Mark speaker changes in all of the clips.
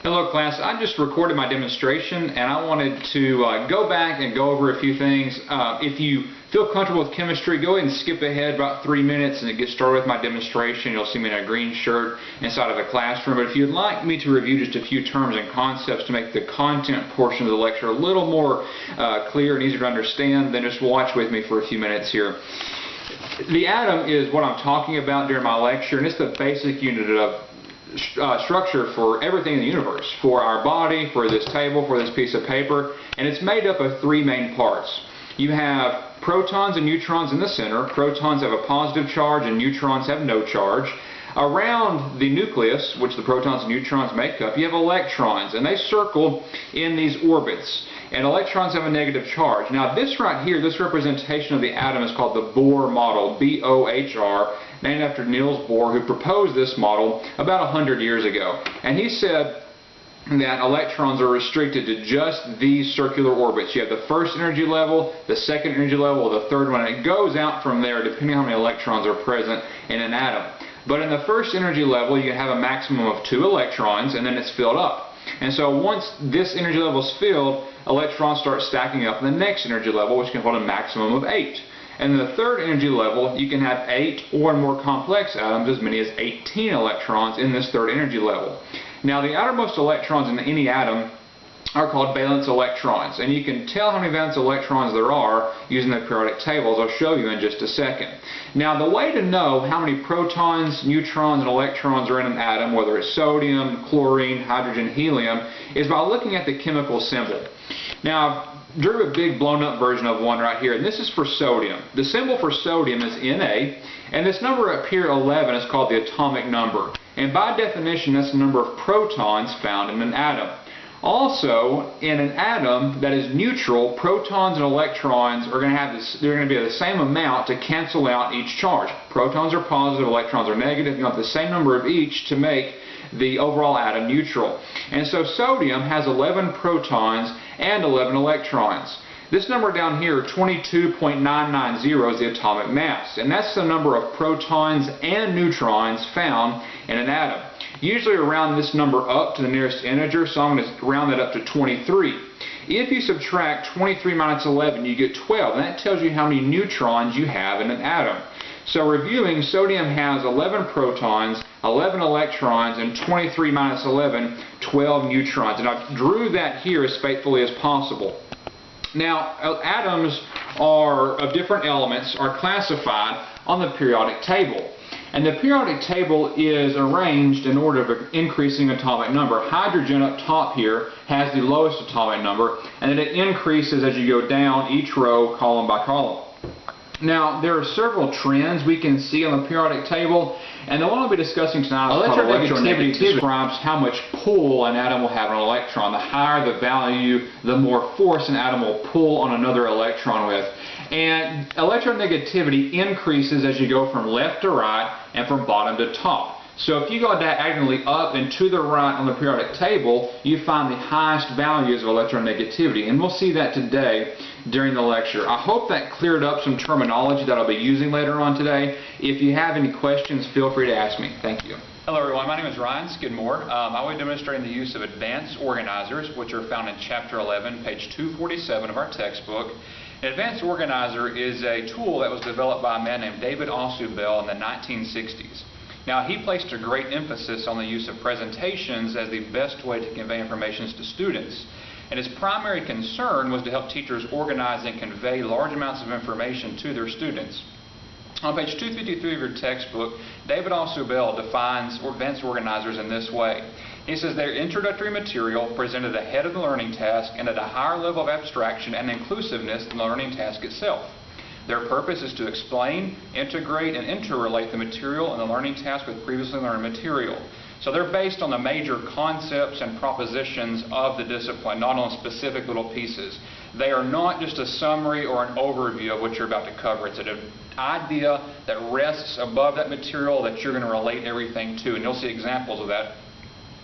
Speaker 1: Hello class, I just recorded my demonstration and I wanted to go back and go over a few things. If you feel comfortable with chemistry, go ahead and skip ahead about 3 minutes and get started with my demonstration. You'll see me in a green shirt inside of a classroom. But if you'd like me to review just a few terms and concepts to make the content portion of the lecture a little more clear and easier to understand, then just watch with me for a few minutes here. The atom is what I'm talking about during my lecture, and it's the basic unit of structure for everything in the universe, for our body, for this table, for this piece of paper, and it's made up of three main parts. You have protons and neutrons in the center. Protons have a positive charge and neutrons have no charge. Around the nucleus, which the protons and neutrons make up, you have electrons, and they circle in these orbits. And electrons have a negative charge. Now this right here, this representation of the atom is called the Bohr model, B-O-H-R, named after Niels Bohr, who proposed this model about 100 years ago. And he said that electrons are restricted to just these circular orbits. You have the first energy level, the second energy level, the third one, and it goes out from there depending on how many electrons are present in an atom. But in the first energy level, you have a maximum of 2 electrons, and then it's filled up. And so once this energy level is filled, electrons start stacking up in the next energy level, which can hold a maximum of 8. And in the third energy level, you can have 8 or more complex atoms, as many as 18 electrons in this third energy level. Now the outermost electrons in any atom are called valence electrons, and you can tell how many valence electrons there are using the periodic tables. I'll show you in just a second. Now the way to know how many protons, neutrons, and electrons are in an atom, whether it's sodium, chlorine, hydrogen, helium, is by looking at the chemical symbol. Now I drew a big blown up version of one right here, and this is for sodium. The symbol for sodium is Na, and this number up here, 11, is called the atomic number. And by definition, that's the number of protons found in an atom. Also, in an atom that is neutral, protons and electrons are going to have this, they're going to be the same amount to cancel out each charge. Protons are positive, electrons are negative. You have the same number of each to make the overall atom neutral. And so sodium has 11 protons and 11 electrons. This number down here, 22.990, is the atomic mass, and that's the number of protons and neutrons found in an atom. Usually round this number up to the nearest integer, so I'm going to round that up to 23. If you subtract 23 minus 11, you get 12, and that tells you how many neutrons you have in an atom. So reviewing, sodium has 11 protons, 11 electrons, and 23 minus 11, 12 neutrons. And I drew that here as faithfully as possible. Now, atoms of different elements are classified on the periodic table. And the periodic table is arranged in order of increasing atomic number. Hydrogen up top here has the lowest atomic number, and then it increases as you go down each row, column by column. Now, there are several trends we can see on the periodic table, and the one I'll be discussing tonight is called electronegativity. Describes how much pull an atom will have on an electron. The higher the value, the more force an atom will pull on another electron with. And electronegativity increases as you go from left to right and from bottom to top. So if you go diagonally up and to the right on the periodic table, you find the highest values of electronegativity. And we'll see that today during the lecture. I hope that cleared up some terminology that I'll be using later on today. If you have any questions, feel free to ask me. Thank you.
Speaker 2: Hello everyone, my name is Ryan Skidmore. I will be demonstrating the use of advanced organizers, which are found in Chapter 11, page 247 of our textbook. An advanced organizer is a tool that was developed by a man named David Ausubel in the 1960s. Now, he placed a great emphasis on the use of presentations as the best way to convey information to students. And his primary concern was to help teachers organize and convey large amounts of information to their students. On page 253 of your textbook, David Ausubel defines advanced organizers in this way. He says they're introductory material presented ahead of the learning task and at a higher level of abstraction and inclusiveness than the learning task itself. Their purpose is to explain, integrate, and interrelate the material and the learning task with previously learned material. So they're based on the major concepts and propositions of the discipline, not on specific little pieces. They are not just a summary or an overview of what you're about to cover. It's an idea that rests above that material that you're going to relate everything to, and you'll see examples of that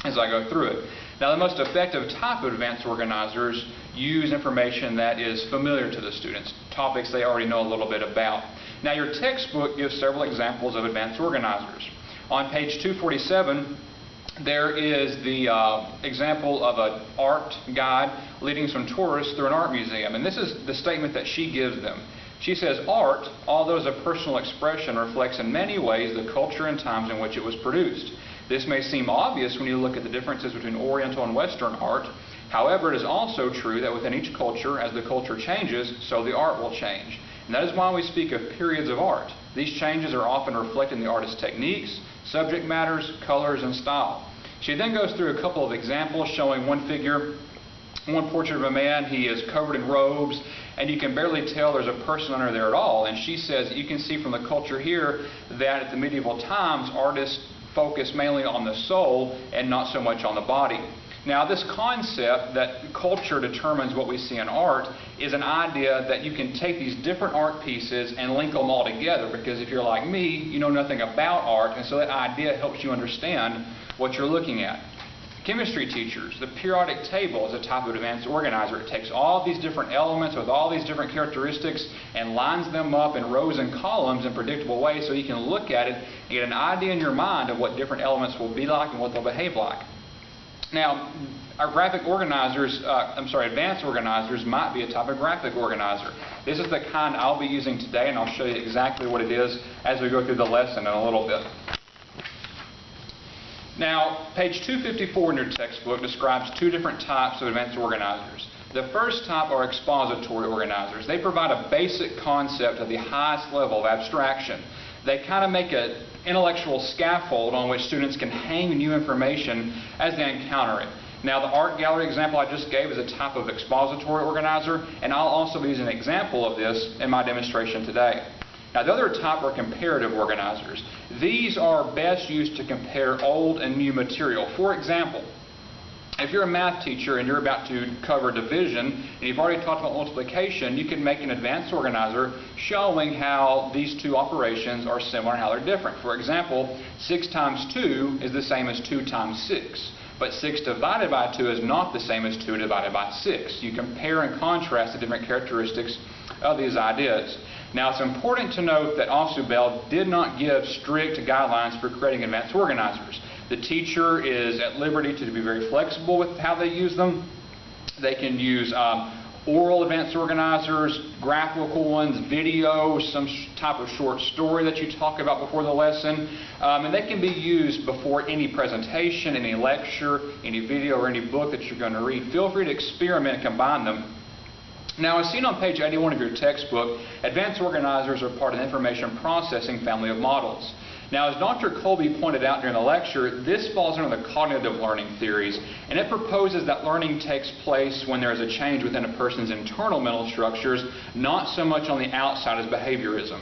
Speaker 2: as I go through it. Now, the most effective type of advanced organizers use information that is familiar to the students, topics they already know a little bit about. Now, your textbook gives several examples of advanced organizers. On page 247, There is the example of an art guide leading some tourists through an art museum. And this is the statement that she gives them. She says, "Art, although as a personal expression, reflects in many ways the culture and times in which it was produced. This may seem obvious when you look at the differences between Oriental and Western art. However, it is also true that within each culture, as the culture changes, so the art will change. And that is why we speak of periods of art. These changes are often reflected in the artist's techniques, subject matters, colors, and style." She then goes through a couple of examples showing one figure, one portrait of a man. He is covered in robes, and you can barely tell there's a person under there at all. And she says you can see from the culture here that at the medieval times, artists focused mainly on the soul and not so much on the body. Now, this concept that culture determines what we see in art is an idea that you can take these different art pieces and link them all together, because if you're like me, you know nothing about art, and so that idea helps you understand what you're looking at. Chemistry teachers, the periodic table is a type of advanced organizer. It takes all these different elements with all these different characteristics and lines them up in rows and columns in predictable ways so you can look at it and get an idea in your mind of what different elements will be like and what they'll behave like. Now, our graphic organizers, advanced organizers might be a type of graphic organizer. This is the kind I'll be using today, and I'll show you exactly what it is as we go through the lesson in a little bit. Now, page 254 in your textbook describes two different types of advanced organizers. The first type are expository organizers. They provide a basic concept of the highest level of abstraction. They kind of make an intellectual scaffold on which students can hang new information as they encounter it. Now, the art gallery example I just gave is a type of expository organizer, and I'll also be using an example of this in my demonstration today. Now, the other type are comparative organizers. These are best used to compare old and new material. For example, if you're a math teacher and you're about to cover division and you've already talked about multiplication, you can make an advanced organizer showing how these two operations are similar and how they're different. For example, 6 times 2 is the same as 2 times 6. But 6 divided by 2 is not the same as 2 divided by 6. You compare and contrast the different characteristics of these ideas. Now, it's important to note that Ausubel did not give strict guidelines for creating advanced organizers. The teacher is at liberty to be very flexible with how they use them. They can use oral advanced organizers, graphical ones, video, some type of short story that you talk about before the lesson. And they can be used before any presentation, any lecture, any video, or any book that you're going to read. Feel free to experiment and combine them. Now, as seen on page 81 of your textbook, advanced organizers are part of the information processing family of models. Now, as Dr. Colby pointed out during the lecture, this falls under the cognitive learning theories, and it proposes that learning takes place when there is a change within a person's internal mental structures, not so much on the outside as behaviorism.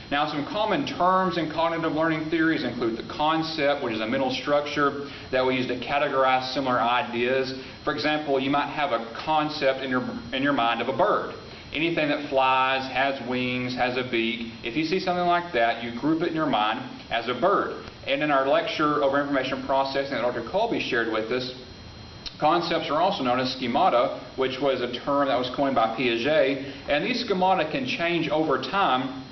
Speaker 2: Now, some common terms in cognitive learning theories include the concept, which is a mental structure that we use to categorize similar ideas. For example, you might have a concept in your mind of a bird. Anything that flies, has wings, has a beak, if you see something like that, you group it in your mind as a bird. And in our lecture over information processing that Dr. Colby shared with us, concepts are also known as schemata, which was a term that was coined by Piaget. And these schemata can change over time.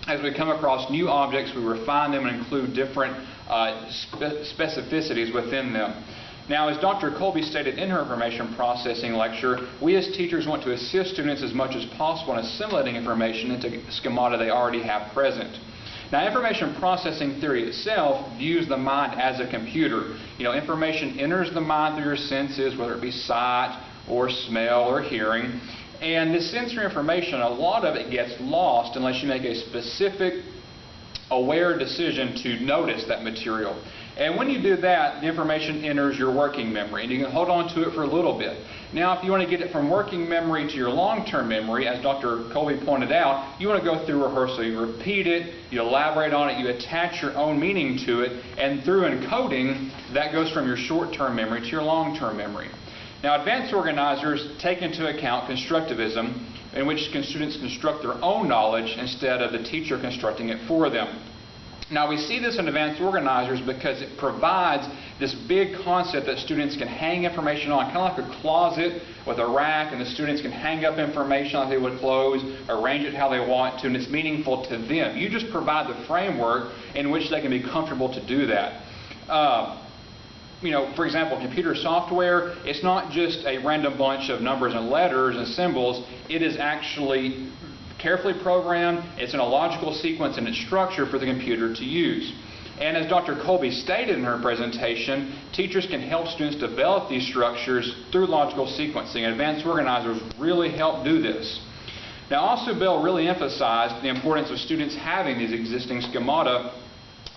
Speaker 2: As we come across new objects, we refine them and include different specificities within them. Now, as Dr. Colby stated in her information processing lecture, we as teachers want to assist students as much as possible in assimilating information into schemata they already have present. Now, information processing theory itself views the mind as a computer. You know, information enters the mind through your senses, whether it be sight or smell or hearing. And this sensory information, a lot of it gets lost unless you make a specific, aware decision to notice that material. And when you do that, the information enters your working memory, and you can hold on to it for a little bit. Now, if you want to get it from working memory to your long-term memory, as Dr. Colby pointed out, you want to go through rehearsal. You repeat it, you elaborate on it, you attach your own meaning to it, and through encoding, that goes from your short-term memory to your long-term memory. Now, advanced organizers take into account constructivism, in which students construct their own knowledge instead of the teacher constructing it for them. Now, we see this in advanced organizers because it provides this big concept that students can hang information on, kind of like a closet with a rack, and the students can hang up information like they would clothes, arrange it how they want to, and it's meaningful to them. You just provide the framework in which they can be comfortable to do that. for example, computer software, it's not just a random bunch of numbers and letters and symbols. It is actually carefully programmed. It's in a logical sequence and it's structured for the computer to use. And as Dr. Colby stated in her presentation, teachers can help students develop these structures through logical sequencing. Advanced organizers really help do this. Now, Ausubel really emphasized the importance of students having these existing schemata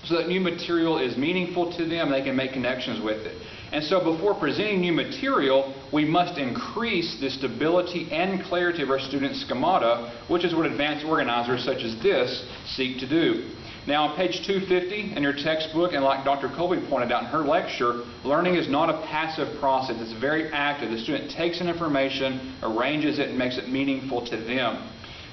Speaker 2: so that new material is meaningful to them, they can make connections with it. And so before presenting new material, we must increase the stability and clarity of our students' schemata, which is what advanced organizers such as this seek to do. Now, on page 250 in your textbook, and like Dr. Colby pointed out in her lecture, learning is not a passive process. It's very active. The student takes in information, arranges it, and makes it meaningful to them.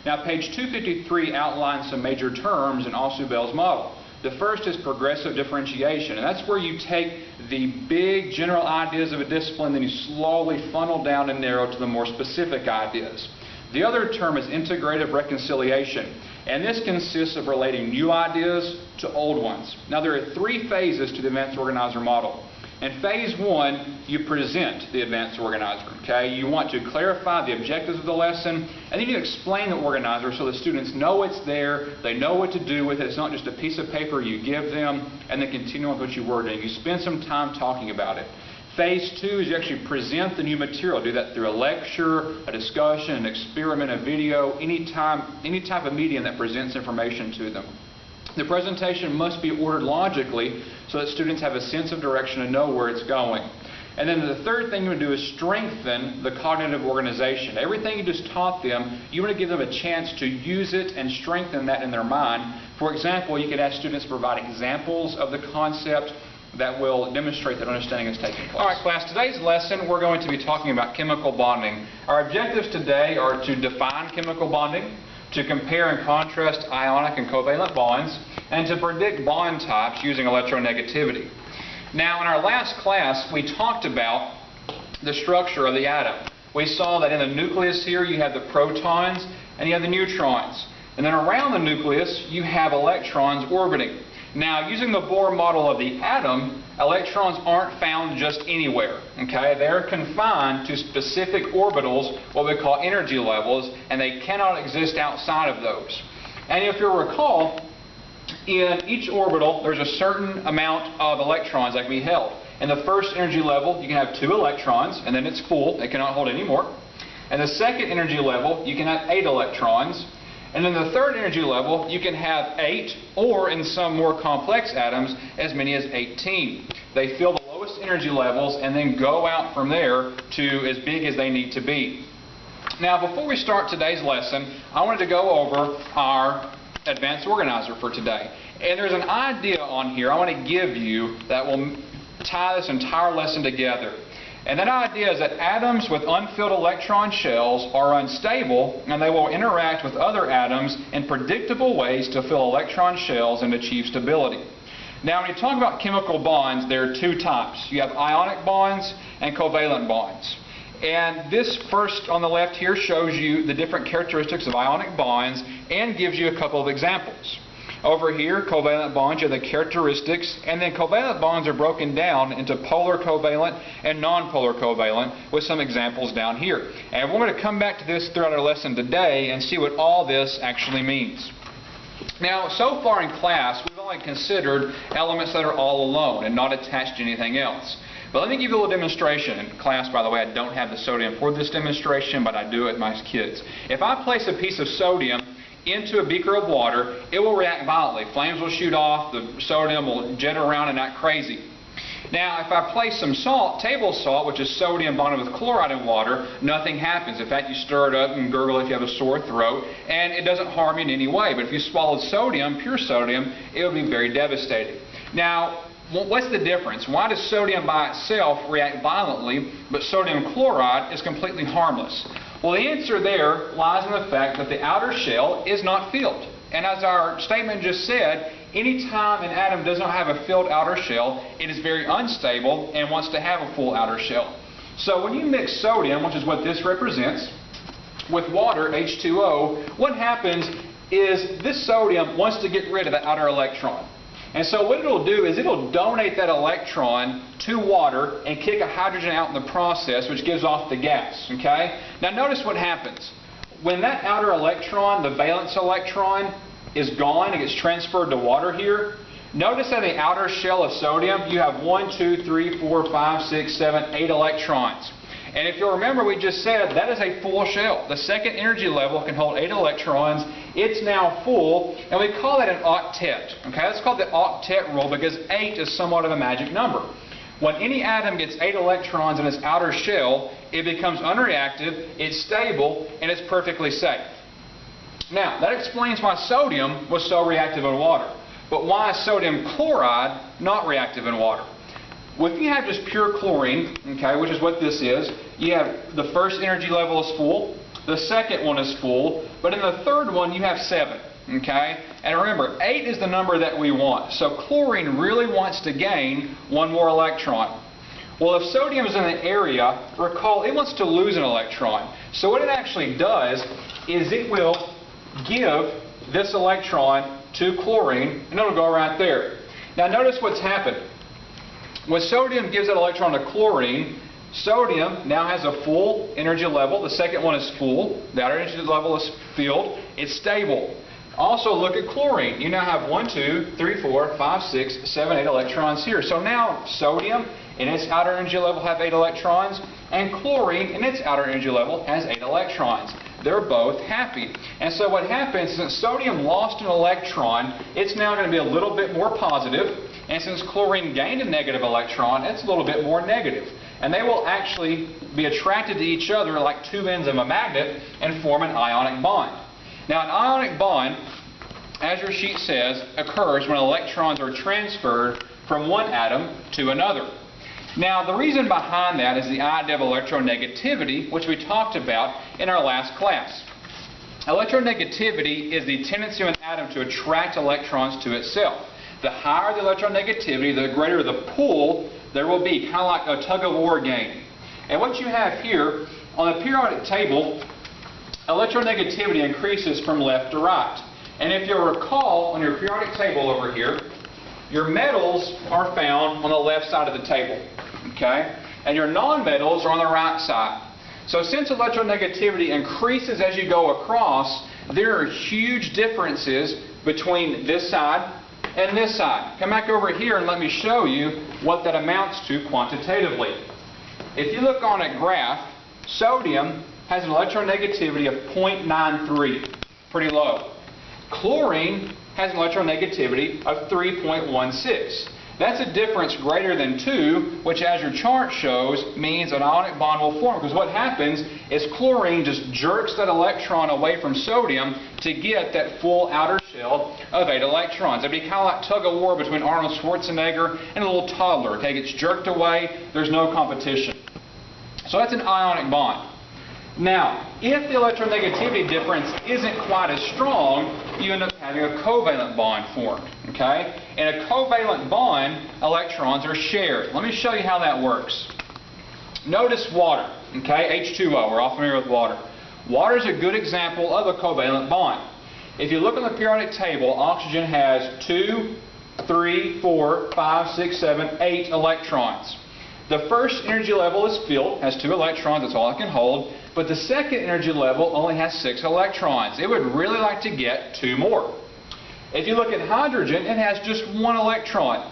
Speaker 2: Now, page 253 outlines some major terms in Ausubel's model. The first is progressive differentiation, and that's where you take the big general ideas of a discipline, then you slowly funnel down and narrow to the more specific ideas. The other term is integrative reconciliation, and this consists of relating new ideas to old ones. Now, there are three phases to the advanced organizer model. In phase one, you present the advanced organizer. Okay? You want to clarify the objectives of the lesson, and then you explain the organizer so the students know it's there, they know what to do with it. It's not just a piece of paper you give them and then continue on with what you were doing. You spend some time talking about it. Phase two is you actually present the new material. Do that through a lecture, a discussion, an experiment, a video, any type of medium that presents information to them. The presentation must be ordered logically so that students have a sense of direction and know where it's going. And then the third thing you want to do is strengthen the cognitive organization. Everything you just taught them, you want to give them a chance to use it and strengthen that in their mind. For example, you could ask students to provide examples of the concept that will demonstrate that understanding is taking place. All right, class, today's lesson we're going to be talking about chemical bonding. Our objectives today are to define chemical bonding, to compare and contrast ionic and covalent bonds, and to predict bond types using electronegativity. Now, in our last class, we talked about the structure of the atom. We saw that in the nucleus here you have the protons and you have the neutrons. And then around the nucleus you have electrons orbiting. Now, using the Bohr model of the atom, electrons aren't found just anywhere. Okay? They're confined to specific orbitals, what we call energy levels, and they cannot exist outside of those. And if you'll recall, in each orbital there's a certain amount of electrons that can be held. In the first energy level you can have 2 electrons, and then it's full, it cannot hold any more. In the second energy level you can have 8 electrons. And in the third energy level, you can have 8, or in some more complex atoms, as many as 18. They fill the lowest energy levels and then go out from there to as big as they need to be. Now, before we start today's lesson, I wanted to go over our advanced organizer for today. And there's an idea on here I want to give you that will tie this entire lesson together. And that idea is that atoms with unfilled electron shells are unstable, and they will interact with other atoms in predictable ways to fill electron shells and achieve stability. Now, when you talk about chemical bonds, there are 2 types. You have ionic bonds and covalent bonds. And this first on the left here shows you the different characteristics of ionic bonds and gives you a couple of examples. Over here, covalent bonds are the characteristics, and then covalent bonds are broken down into polar covalent and nonpolar covalent with some examples down here. And we're going to come back to this throughout our lesson today and see what all this actually means. Now, so far in class, we've only considered elements that are all alone and not attached to anything else. But let me give you a little demonstration. In class, by the way, I don't have the sodium for this demonstration, but I do it with my kids. If I place a piece of sodium into a beaker of water, it will react violently. Flames will shoot off, the sodium will jet around and act crazy. Now, if I place some salt, table salt, which is sodium bonded with chloride in water, nothing happens. In fact, you stir it up and gurgle if you have a sore throat, and it doesn't harm you in any way. But if you swallowed sodium, pure sodium, it would be very devastating. Now, what's the difference? Why does sodium by itself react violently, but sodium chloride is completely harmless? Well, the answer there lies in the fact that the outer shell is not filled. And as our statement just said, any time an atom does not have a filled outer shell, it is very unstable and wants to have a full outer shell. So when you mix sodium, which is what this represents, with water, H2O, what happens is this sodium wants to get rid of the outer electron. And so what it'll do is it'll donate that electron to water and kick a hydrogen out in the process, which gives off the gas. Okay? Now notice what happens. When that outer electron, the valence electron, is gone, it gets transferred to water here. Notice that in the outer shell of sodium, you have 1, 2, 3, 4, 5, 6, 7, 8 electrons. And if you'll remember, we just said that is a full shell. The second energy level can hold 8 electrons. It's now full, and we call that an octet. Okay, that's called the octet rule because 8 is somewhat of a magic number. When any atom gets 8 electrons in its outer shell, it becomes unreactive, it's stable, and it's perfectly safe. Now, that explains why sodium was so reactive in water. But why is sodium chloride not reactive in water? Well, if you have just pure chlorine, okay, which is what this is, you have the first energy level is full, the second one is full, but in the third one you have 7, okay? And remember, 8 is the number that we want. So chlorine really wants to gain 1 more electron. Well, if sodium is in the area, recall, it wants to lose an electron. So what it actually does is it will give this electron to chlorine, and it'll go right there. Now notice what's happened. When sodium gives that electron to chlorine, sodium now has a full energy level. The second one is full. The outer energy level is filled. It's stable. Also look at chlorine. You now have 1, 2, 3, 4, 5, 6, 7, 8 electrons here. So now sodium in its outer energy level have 8 electrons, and chlorine in its outer energy level has 8 electrons. They're both happy. And so what happens is since sodium lost an electron, it's now going to be a little bit more positive. And since chlorine gained a negative electron, it's a little bit more negative. And they will actually be attracted to each other like two ends of a magnet and form an ionic bond. Now an ionic bond, as your sheet says, occurs when electrons are transferred from one atom to another. Now the reason behind that is the idea of electronegativity, which we talked about in our last class. Electronegativity is the tendency of an atom to attract electrons to itself. The higher the electronegativity, the greater the pull there will be, kind of like a tug-of-war game. And what you have here, on the periodic table, electronegativity increases from left to right. And if you'll recall, on your periodic table over here, your metals are found on the left side of the table. Okay? And your nonmetals are on the right side. So since electronegativity increases as you go across, there are huge differences between this side and this side. Come back over here and let me show you what that amounts to quantitatively. If you look on a graph, sodium has an electronegativity of 0.93, pretty low. Chlorine has an electronegativity of 3.16. That's a difference greater than 2, which as your chart shows means an ionic bond will form. Because what happens is chlorine just jerks that electron away from sodium to get that full outer shell of 8 electrons. It'd be kind of like tug-of-war between Arnold Schwarzenegger and a little toddler. Okay, it gets jerked away, there's no competition. So that's an ionic bond. Now, if the electronegativity difference isn't quite as strong, you end up having a covalent bond formed. Okay? In a covalent bond, electrons are shared. Let me show you how that works. Notice water. Okay? H2O. We're all familiar with water. Water is a good example of a covalent bond. If you look on the periodic table, oxygen has 2, 3, 4, 5, 6, 7, 8 electrons. The first energy level is filled, has 2 electrons, that's all it can hold. But the second energy level only has 6 electrons. It would really like to get 2 more. If you look at hydrogen, it has just 1 electron.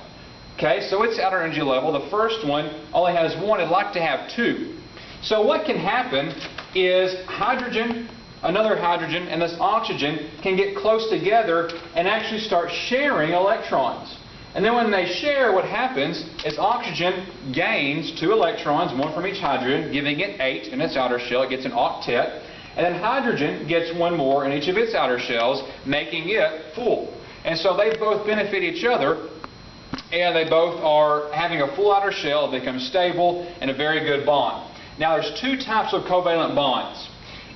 Speaker 2: Okay, so its outer energy level, the first one, only has 1. It'd like to have 2. So what can happen is hydrogen, another hydrogen, and this oxygen can get close together and actually start sharing electrons. And then when they share, what happens is oxygen gains 2 electrons, 1 from each hydrogen, giving it 8 in its outer shell. It gets an octet. And then hydrogen gets 1 more in each of its outer shells, making it full. And so they both benefit each other, and they both are having a full outer shell. It becomes stable and a very good bond. Now there's 2 types of covalent bonds.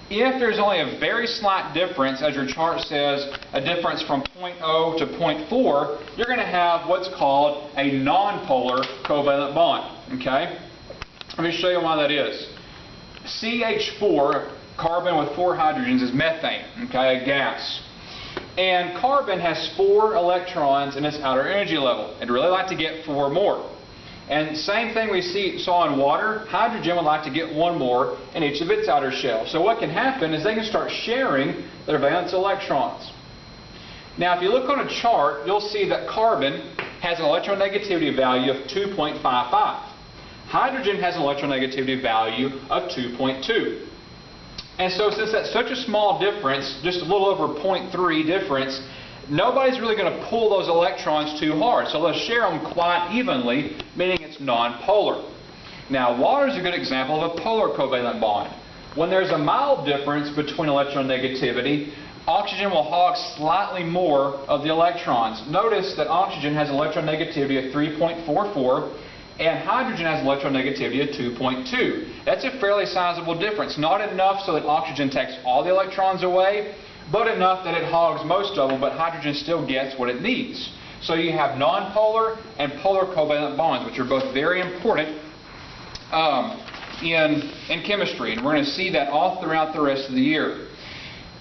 Speaker 2: If there's only a very slight difference, as your chart says, a difference from 0.0 to 0.4, you're going to have what's called a nonpolar covalent bond. Okay? Let me show you why that is. CH4, carbon with 4 hydrogens, is methane, okay, a gas. And carbon has 4 electrons in its outer energy level. It'd really like to get 4 more. And same thing we saw in water, hydrogen would like to get 1 more in each of its outer shells. So what can happen is they can start sharing their valence electrons. Now if you look on a chart, you'll see that carbon has an electronegativity value of 2.55. Hydrogen has an electronegativity value of 2.2. And so since that's such a small difference, just a little over 0.3 difference, nobody's really going to pull those electrons too hard. So they'll share them quite evenly, meaning it's nonpolar. Now water is a good example of a polar covalent bond. When there's a mild difference between electronegativity, oxygen will hog slightly more of the electrons. Notice that oxygen has electronegativity of 3.44 and hydrogen has electronegativity of 2.2. That's a fairly sizable difference. Not enough so that oxygen takes all the electrons away, but enough that it hogs most of them, but hydrogen still gets what it needs. So you have nonpolar and polar covalent bonds, which are both very important in chemistry, and we're going to see that all throughout the rest of the year.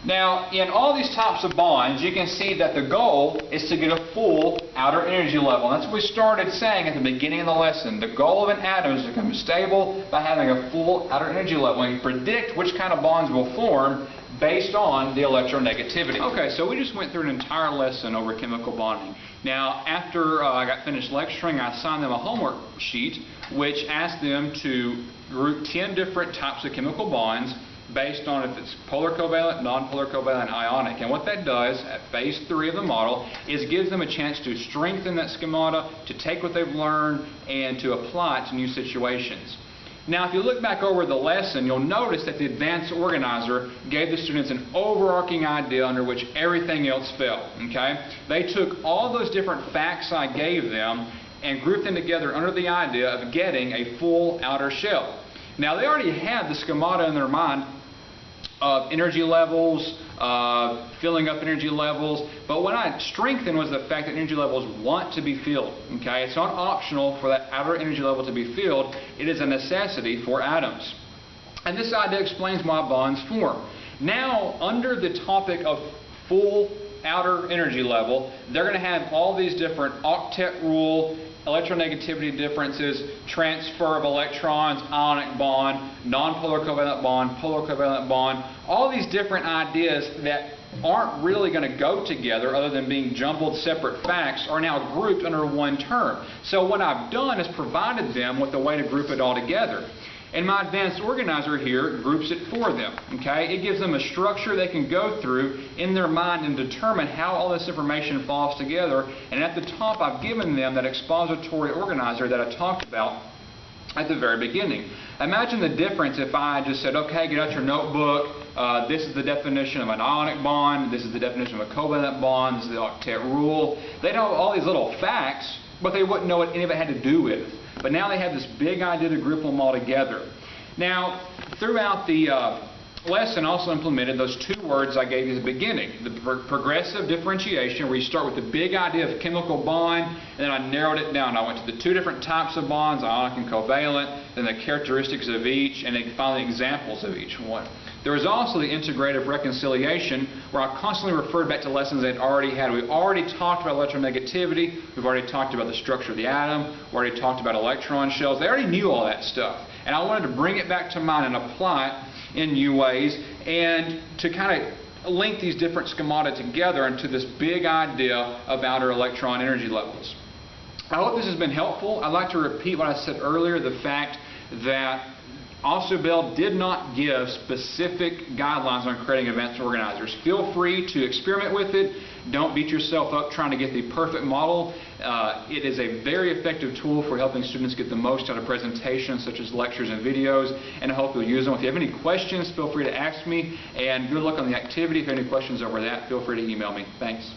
Speaker 2: Now, in all these types of bonds, you can see that the goal is to get a full outer energy level. And that's what we started saying at the beginning of the lesson. The goal of an atom is to become stable by having a full outer energy level and predict which kind of bonds will form based on the electronegativity. Okay, so we just went through an entire lesson over chemical bonding. Now, after I got finished lecturing, I assigned them a homework sheet which asked them to group 10 different types of chemical bonds based on if it's polar covalent, nonpolar covalent, ionic. And what that does at phase 3 of the model is gives them a chance to strengthen that schemata, to take what they've learned, and to apply it to new situations. Now, if you look back over the lesson, you'll notice that the advanced organizer gave the students an overarching idea under which everything else fell. Okay? They took all those different facts I gave them and grouped them together under the idea of getting a full outer shell. Now, they already had the schemata in their mind of energy levels, filling up energy levels, but what I strengthened was the fact that energy levels want to be filled. Okay? It's not optional for that outer energy level to be filled. It is a necessity for atoms. And this idea explains why bonds form. Now, under the topic of full outer energy level, they're going to have all these different octet rule, electronegativity differences, transfer of electrons, ionic bond, nonpolar covalent bond, polar covalent bond, all these different ideas that aren't really going to go together other than being jumbled separate facts are now grouped under one term. So what I've done is provided them with a way to group it all together. And my advanced organizer here groups it for them. Okay? It gives them a structure they can go through in their mind and determine how all this information falls together. And at the top, I've given them that expository organizer that I talked about at the very beginning. Imagine the difference if I just said, okay, get out your notebook. This is the definition of an ionic bond. This is the definition of a covalent bond. This is the octet rule. They'd have all these little facts, but they wouldn't know what any of it had to do with. But now they have this big idea to group them all together. Now, throughout the lesson, I also implemented those 2 words I gave you at the beginning. The progressive differentiation, where you start with the big idea of chemical bond, and then I narrowed it down. I went to the 2 different types of bonds, ionic and covalent, then the characteristics of each, and then finally examples of each one. There was also the integrative reconciliation, where I constantly referred back to lessons they'd already had. We've already talked about electronegativity. We've already talked about the structure of the atom. We've already talked about electron shells. They already knew all that stuff. And I wanted to bring it back to mind and apply it in new ways and to kind of link these different schemata together into this big idea of outer electron energy levels. I hope this has been helpful. I'd like to repeat what I said earlier, the fact that Ausubel did not give specific guidelines on creating advanced organizers. Feel free to experiment with it. Don't beat yourself up trying to get the perfect model. It is a very effective tool for helping students get the most out of presentations such as lectures and videos, and I hope you'll use them. If you have any questions, feel free to ask me, and good luck on the activity. If you have any questions over that, feel free to email me. Thanks.